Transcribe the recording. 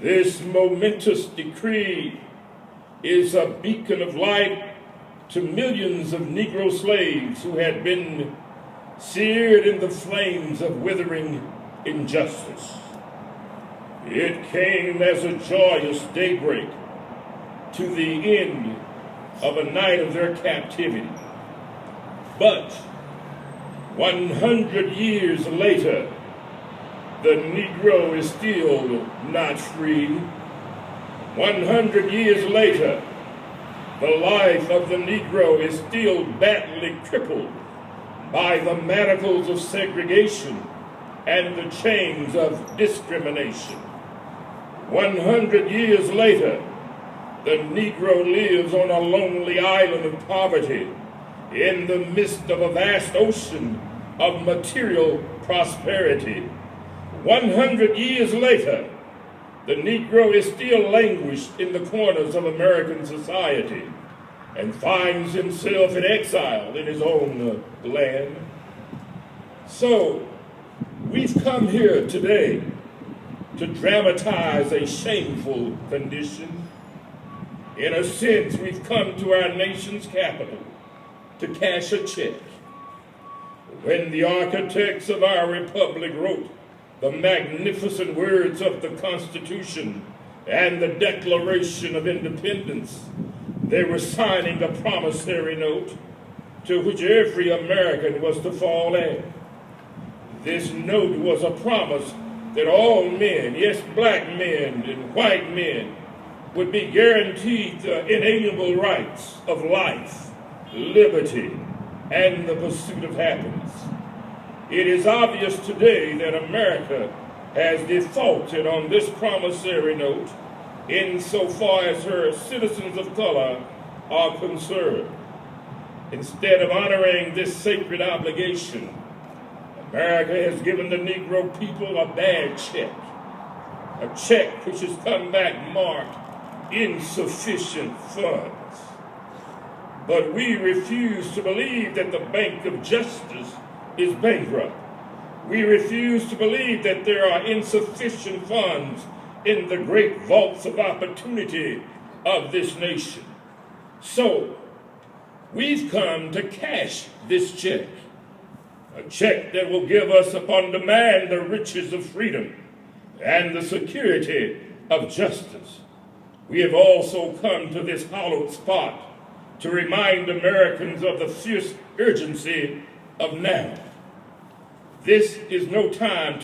This momentous decree is a beacon of light to millions of Negro slaves who had been seared in the flames of withering injustice. It came as a joyous daybreak to the end of a night of their captivity. But 100 years later, the Negro is still not free. 100 years later, the life of the Negro is still badly crippled by the manacles of segregation and the chains of discrimination. 100 years later, the Negro lives on a lonely island of poverty in the midst of a vast ocean of material prosperity. 100 years later, the Negro is still languished in the corners of American society and finds himself in exile in his own land. So, we've come here today to dramatize a shameful condition. In a sense, we've come to our nation's capital to cash a check. When the architects of our republic wrote the magnificent words of the Constitution and the Declaration of Independence, they were signing a promissory note to which every American was to fall in. This note was a promise that all men, yes, black men and white men, would be guaranteed the inalienable rights of life, liberty, and the pursuit of happiness. It is obvious today that America has defaulted on this promissory note insofar as her citizens of color are concerned. Instead of honoring this sacred obligation, America has given the Negro people a bad check which has come back marked insufficient funds. But we refuse to believe that the Bank of Justice is bankrupt. We refuse to believe that there are insufficient funds in the great vaults of opportunity of this nation. So, we've come to cash this check, a check that will give us upon demand the riches of freedom and the security of justice. We have also come to this hallowed spot to remind Americans of the fierce urgency of now. This is no time